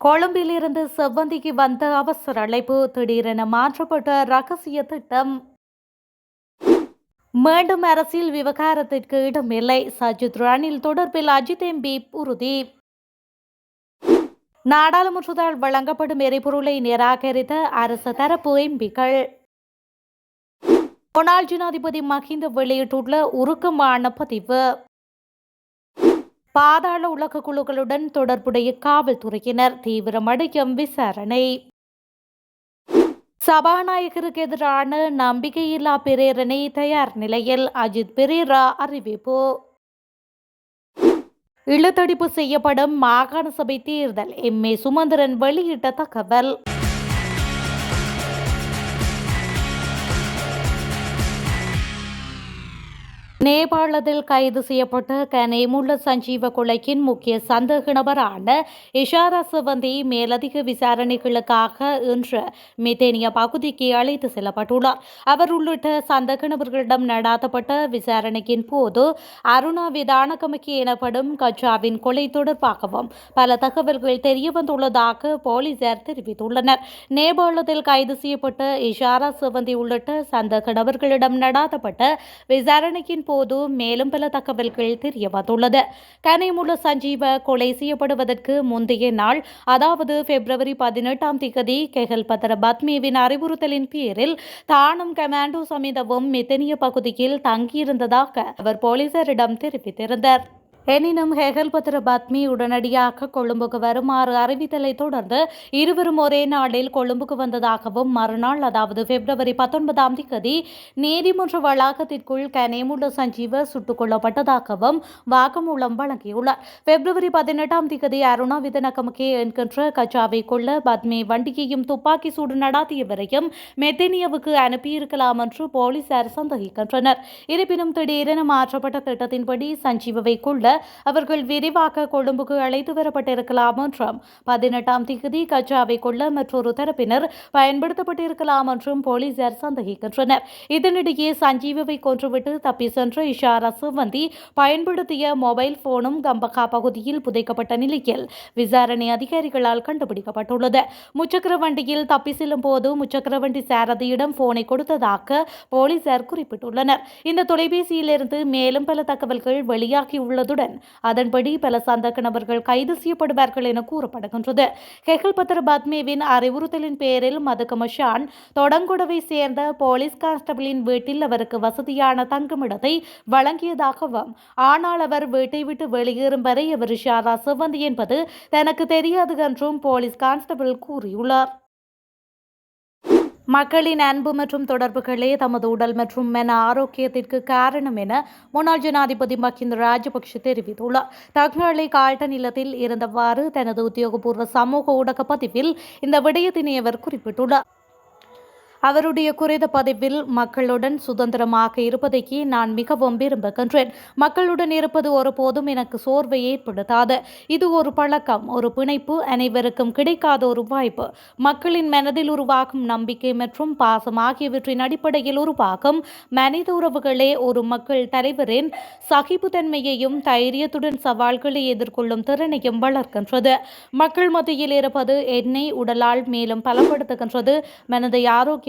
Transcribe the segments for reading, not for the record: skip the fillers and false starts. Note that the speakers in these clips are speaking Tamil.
கொழும்பிலிருந்து செவ்வந்திக்கு வந்த அவசர அழைப்பு திடீரென மாற்றப்பட்ட ரகசிய திட்டம். மீண்டும் அரசியல் விவகாரத்திற்கு இடமில்லை. சஜித் ரணில் தொடர்பில் அஜித் எம்பி உறுதி. நாடாளுமன்றத்தால் வழங்கப்படும் எரிபொருளை நிராகரித்த அரசு தரப்பு எம்பிக்கள். முன்னாள் ஜனாதிபதி மஹிந்த வெளியிட்டுள்ள உருக்கமான பதிவு. பாதாள உலக குழுக்களுடன் தொடர்புடைய காவல்துறையினர் தீவிரமடையும் விசாரணை. சபாநாயகருக்கு எதிரான நம்பிக்கையில்லா பிரேரணை தயார் நிலையில் அஜித் பெரேரா அறிவிப்பு. இழுத்தடிப்பு செய்யப்படும் மாகாண சபை தேர்தல் எம்.ஏ. சுமந்திரன் வெளியிட்ட தகவல். நேபாளத்தில் கைது செய்யப்பட்ட கனேமுல்ல சஞ்சீவ கொலைக்கின் முக்கிய சந்தேக நபரான இஷாரா செவந்தி மேலதிக விசாரணைகளுக்காக இன்று மிதேனியா பகுதிக்கு அழைத்து செல்லப்பட்டுள்ளார். அவர் உள்ளிட்ட சந்தேக நபர்களிடம் நடாத்தப்பட்ட விசாரணையின் போது அருணா விதானகமக்கி எனப்படும் கஜாவின் கொலை தொடர்பாகவும் பல தகவல்கள் தெரியவந்துள்ளதாக போலீசார் தெரிவித்துள்ளனர். நேபாளத்தில் கைது செய்யப்பட்ட இஷாரா செவந்தி உள்ளிட்ட சந்தேக நபர்களிடம் நடாத்தப்பட்ட விசாரணையின் போது மேலும் பல தகவல்கள் தெரியவந்துள்ளது. கனிமுல்ல சஞ்சீவ கொலை செய்யப்படுவதற்கு முந்தைய நாள், அதாவது பிப்ரவரி 18 கெஹல்பத்ர பத்மேவின் அறிவுறுத்தலின் பேரில் தானும் கமாண்டோ சமேதவும் மிதனிய பகுதியில் தங்கியிருந்ததாக அவர் போலீசாரிடம் தெரிவித்திருந்தார். எனினும் ஹெகல்பத்ர பத்மி உடனடியாக கொழும்புக்கு வருமாறு அறிவித்தலை தொடர்ந்து இருவரும் ஒரே நாளில் கொழும்புக்கு வந்ததாகவும் மறுநாள், அதாவது பிப்ரவரி 19 நீதிமன்ற வளாகத்திற்குள் கனேமுல்ல சஞ்சீவ சுட்டுக் கொல்லப்பட்டதாகவும் வாக்குமூலம் வழங்கியுள்ளார். பிப்ரவரி 18 அருணா விதனகமகே என்கின்ற கஜாவை கொள்ள பத்மே வண்டியையும் துப்பாக்கி சூடு நடாத்தியவரையும் மெத்தேனியாவுக்கு அனுப்பியிருக்கலாம் என்று போலீசார் சந்தேகிக்கின்றனர். இருப்பினும் திடீரென மாற்றப்பட்ட திட்டத்தின்படி சஞ்சீவவை கொள்ள அவர்கள் விரிவாக கொழும்புக்கு அழைத்து வரப்பட்டிருக்கலாம் என்றும் 18 கஜாவை கொள்ள மற்றொரு தரப்பினர் பயன்படுத்தப்பட்டிருக்கலாம் என்றும் போலீசார் சந்தேகிக்கின்றனர். இதனிடையே சஞ்சீவவை கொன்றுவிட்டு தப்பி சென்ற இஷாரா செவந்தி பயன்படுத்திய மொபைல் போனும் கம்பகா பகுதியில் புதைக்கப்பட்ட நிலையில் விசாரணை அதிகாரிகளால் கண்டுபிடிக்கப்பட்டுள்ளது. முச்சக்கர வண்டியில் தப்பி செல்லும் போது முச்சக்கர வண்டி சாரதியிடம் போனை கொடுத்ததாக போலீசார் குறிப்பிட்டுள்ளனர். இந்த தொலைபேசியிலிருந்து மேலும் பல தகவல்கள் வெளியாகியுள்ளதுடன் அதன்படி பல சந்தேக நபர்கள் கைது செய்யப்படுவார்கள் என கூறப்படுகின்றது. கெஹல்பத்ர பத்மேவின் அறிவுறுத்தலின் பேரில் மதுகமஷான் தொடங்குடவை சேர்ந்த போலீஸ் கான்ஸ்டபிளின் வீட்டில் அவருக்கு வசதியான தங்குமிடத்தை வழங்கியதாகவும், ஆனால் அவர் வீட்டை விட்டு வெளியேறும் வரை அவர் இஷாரா செவந்தி என்பது தனக்கு தெரியாது என்றும் போலீஸ் கான்ஸ்டபிள் கூறியுள்ளார். மக்களின் அன்பு மற்றும் தொடர்புகளே தமது உடல் மற்றும் மன ஆரோக்கியத்திற்கு காரணம் என முன்னாள் ஜனாதிபதி மஹிந்த ராஜபக்ஷ தெரிவித்துள்ளார். தக்னளை கால்டன் இல்லத்தில் இருந்தவாறு தனது உத்தியோகபூர்வ சமூக ஊடக பதிவில் இந்த விடயத்தினை அவர் குறிப்பிட்டுள்ளார். அவருடைய குறித்த பதிவில், மக்களுடன் சுதந்திரமாக இருப்பதையே நான் மிகவும் விரும்புகின்றேன். மக்களுடன் இருப்பது ஒருபோதும் எனக்கு சோர்வை ஏற்படுத்தாது. இது ஒரு பழக்கம், ஒரு பிணைப்பு, அனைவருக்கும் கிடைக்காத ஒரு வாய்ப்பு. மக்களின் மனதில் உருவாகும் நம்பிக்கை மற்றும் பாசம் ஆகியவற்றின் அடிப்படையில் உருவாகும் மனித உறவுகளே ஒரு மக்கள் தலைவரின் சகிப்புத்தன்மையையும் தைரியத்துடன் சவால்களை எதிர்கொள்ளும் திறனையும் வளர்க்கின்றது. மக்கள் மத்தியில் இருப்பது என்னை உடலால் மேலும் பலப்படுத்துகின்றது, மனதை ஆரோக்கியமாக்குகின்றது.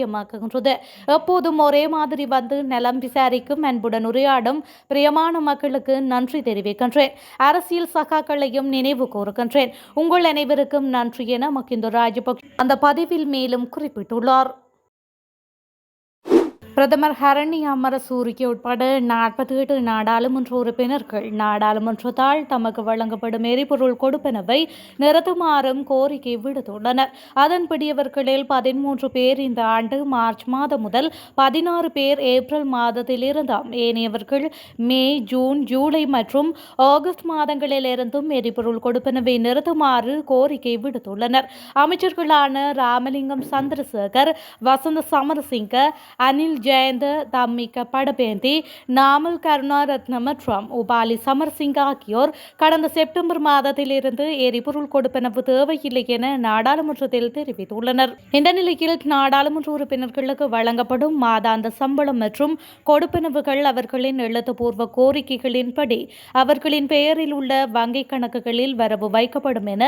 எப்போதும் ஒரே மாதிரி வந்து நலம் விசாரிக்கும் அன்புடன் உரையாடும் பிரியமான மக்களுக்கு நன்றி தெரிவிக்கின்றேன். அரசியல் சகாக்களையும் நினைவு கூறுகின்றேன். உங்கள் அனைவருக்கும் நன்றி என மஹிந்த ராஜபக்ஷ அந்த பதிவில் மேலும் குறிப்பிட்டுள்ளார். பிரதமர் ஹரணி அமரசூரிய உட்பட 48 நாடாளுமன்ற உறுப்பினர்கள் நாடாளுமன்றத்தால் தமக்கு வழங்கப்படும் எரிபொருள் கொடுப்பனவை நிறுத்துமாறும் கோரிக்கை விடுத்துள்ளனர். அதன்படி அவர்களில் 13 பேர் இந்த ஆண்டு மார்ச் மாதம் முதல் 16 பேர் ஏப்ரல் மாதத்தில் இருந்தும், ஏனையவர்கள் மே, ஜூன், ஜூலை மற்றும் ஆகஸ்ட் மாதங்களில் இருந்தும் எரிபொருள் கொடுப்பனவை நிறுத்துமாறு கோரிக்கை விடுத்துள்ளனர். அமைச்சர்களான ராமலிங்கம் சந்திரசேகர், வசந்த சமரசிங்க, அனில் ஜெயந்த தம்மிக்க படபேந்தி நாமல் கருணாரத்ன மற்றும் உபாலி சமர்சிங் ஆகியோர் கடந்த செப்டம்பர் மாதத்திலிருந்து எரிபொருள் கொடுப்பனவு தேவையில்லை என நாடாளுமன்றத்தில் தெரிவித்துள்ளனர். இந்த நிலையில் நாடாளுமன்ற உறுப்பினர்களுக்கு வழங்கப்படும் மாதாந்த சம்பளம் மற்றும் கொடுப்பனவுகள் அவர்களின் எழுத்துப்பூர்வ கோரிக்கைகளின்படி அவர்களின் பெயரில் உள்ள வங்கிக் கணக்குகளில் வரவு வைக்கப்படும் என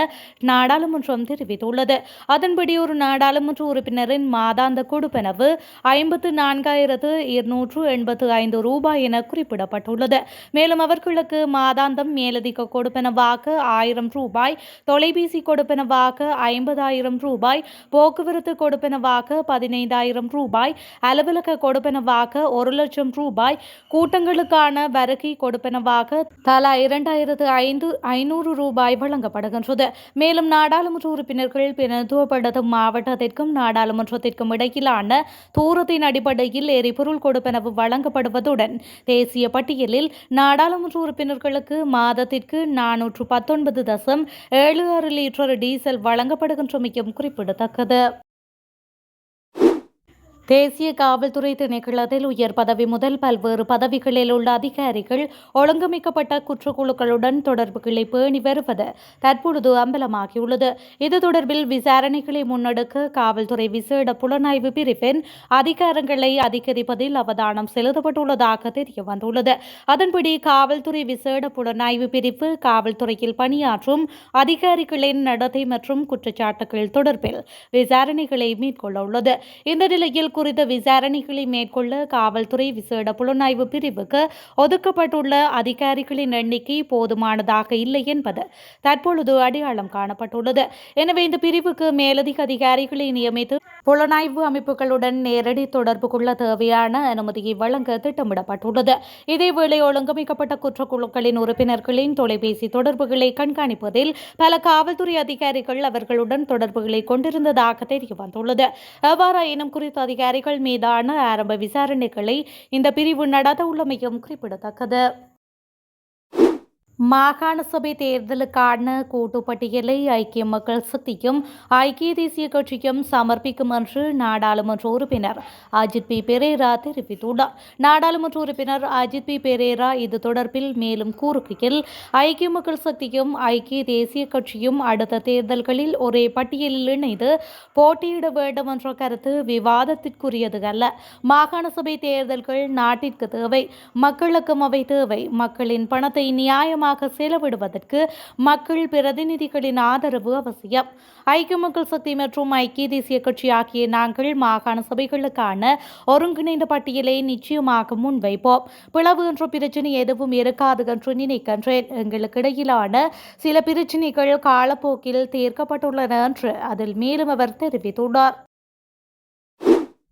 நாடாளுமன்றம் தெரிவித்துள்ளது. அதன்படி ஒரு நாடாளுமன்ற உறுப்பினரின் மாதாந்த கொடுப்பனவு 54,285 ரூபாய் என குறிப்பிடப்பட்டுள்ளது. மேலும் அவர்களுக்கு மாதாந்தம் மேலதிக கொடுப்பனவாக 1000 ரூபாய், தொலைபேசி கொடுப்பனவாக 50,000 ரூபாய், போக்குவரத்து கொடுப்பனவாக 15,000 ரூபாய், அலுவலக கொடுப்பனவாக 1,00,000 ரூபாய், கூட்டங்களுக்கான வருகை கொடுப்பனவாக தலா 2,500 ரூபாய் வழங்கப்படுகின்றது. மேலும் நாடாளுமன்ற உறுப்பினர்கள் பிரதிநிதித்துவப்படுத்தும் மாவட்டத்திற்கும் நாடாளுமன்றத்திற்கும் இடையிலான தூரத்தின் அடிப்படையில் எரிபொருள் கொடுப்பனவு வழங்கப்படுவதுடன் தேசிய பட்டியலில் நாடாளுமன்ற உறுப்பினர்களுக்கு மாதத்திற்கு 419.76 லிட்டர் டீசல் வழங்கப்படுகின்றமையும் குறிப்பிடத்தக்கது. தேசிய காவல்துறை திணைக்களத்தில் உயர் பதவி முதல் பல்வேறு பதவிகளில் உள்ள அதிகாரிகள் ஒழுங்கமைக்கப்பட்ட குற்றக்குழுக்களுடன் தொடர்புகளை பேணி வருவது தற்பொழுது அம்பலமாகியுள்ளது. இது தொடர்பில் விசாரணைகளை முன்னெடுக்க காவல்துறை விசேட புலனாய்வு பிரிவின் அதிகாரங்களை அதிகரிப்பதில் அவதானம் செலுத்தப்பட்டுள்ளதாக தெரியவந்துள்ளது. அதன்படி காவல்துறை விசேட புலனாய்வு பிரிவு காவல்துறையில் பணியாற்றும் அதிகாரிகளின் நடத்தை மற்றும் குற்றச்சாட்டுகள் தொடர்பில் விசாரணைகளை மேற்கொள்ள உள்ளது. இந்த நிலையில் குறித்த விசாரணைகளை மேற்கொள்ள காவல்துறை விசேட புலனாய்வு பிரிவுக்கு ஒதுக்கப்பட்டுள்ள அதிகாரிகளின் எண்ணிக்கை போதுமானதாக இல்லை என்பது தற்பொழுது அடையாளம் காணப்பட்டுள்ளது. எனவே இந்த பிரிவுக்கு மேலதிக அதிகாரிகளை நியமித்து புலனாய்வு அமைப்புகளுடன் நேரடி தொடர்பு கொள்ள தேவையான அனுமதியை வழங்க திட்டமிடப்பட்டுள்ளது. இதேவேளை ஒழுங்கமைக்கப்பட்ட குற்றக்குழுக்களின் உறுப்பினர்களின் தொலைபேசி தொடர்புகளை கண்காணிப்பதில் பல காவல்துறை அதிகாரிகள் அவர்களுடன் தொடர்புகளை கொண்டிருந்ததாக தெரியவந்துள்ளது. எவ்வாறாயினும் குறித்த அதிகாரிகள் மீதான ஆரம்ப விசாரணைகளை இந்த பிரிவு நடத்த உள்ளமையும் குறிப்பிடத்தக்கது. மாகாண சபை தேர்தலுக்கான கூட்டுப்பட்டியலை ஐக்கிய மக்கள் சக்தியும் ஐக்கிய தேசிய கட்சியும் சமர்ப்பிக்கும் என்று நாடாளுமன்ற உறுப்பினர் அஜித் பி பெரேரா தெரிவித்துள்ளார். நாடாளுமன்ற உறுப்பினர் அஜித் பி பெரேரா இது தொடர்பில் மேலும் கூறுகையில், ஐக்கிய மக்கள் சக்தியும் ஐக்கிய தேசிய கட்சியும் அடுத்த தேர்தல்களில் ஒரே பட்டியலில் இணைந்து போட்டியிட வேண்டும் என்ற கருத்து விவாதத்திற்குரியது அல்ல. மாகாண சபை தேர்தல்கள் நாட்டிற்கு தேவை, மக்களுக்கும் அவை தேவை. மக்களின் பணத்தை நியாயமாக செலவிடுவதற்கு மக்கள் பிரதிநிதிகளின் ஆதரவு அவசியம். ஐக்கிய மக்கள் சக்தி மற்றும் ஐக்கிய தேசிய கட்சி ஆகிய நாங்கள் மாகாண சபைகளுக்கான ஒருங்கிணைந்த பட்டியலை நிச்சயமாக முன்வைப்போம். பிளவு என்ற பிரச்சினை எதுவும் இருக்காது என்று நினைக்கின்றேன். எங்களுக்கு இடையிலான சில பிரச்சினைகள் காலப்போக்கில் தீர்க்கப்பட்டுள்ளன என்று அதில் மேலும் அவர் தெரிவித்துள்ளார்.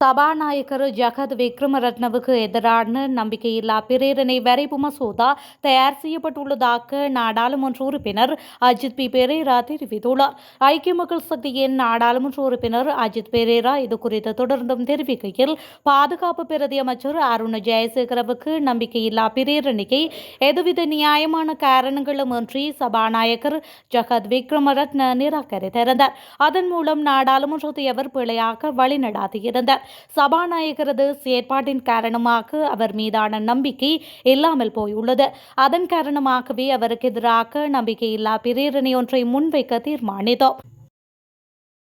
சபாநாயகர் ஜகத் விக்ரமரட்னவுக்கு எதிரான நம்பிக்கையில்லா பிரேரணை வரைவு மசோதா தயார் செய்யப்பட்டுள்ளதாக நாடாளுமன்ற உறுப்பினர் அஜித் பி பெரேரா தெரிவித்துள்ளார். ஐக்கிய மக்கள் சக்தியின் நாடாளுமன்ற உறுப்பினர் அஜித் பெரேரா இதுகுறித்து தொடர்ந்தும் தெரிவிக்கையில், பாதுகாப்பு பிரதி அமைச்சர் அருண் ஜெயசேகரவுக்கு நம்பிக்கையில்லா பிரேரணையை எதுவித நியாயமான காரணங்களும் இன்றி சபாநாயகர் ஜகத் விக்ரமரட்ன நிராகரித்திருந்தார். அதன் மூலம் நாடாளுமன்றத்தை அவர் பிழையாக வழிநடாத்தியிருந்தார். சபாநாயகரது செயற்பாட்டின் காரணமாக அவர் மீதான நம்பிக்கை இல்லாமல் போயுள்ளது. அதன் காரணமாகவே அவருக்கு எதிராக நம்பிக்கையில்லா பிரேரணை ஒன்றை முன்வைக்க தீர்மானித்தோம்.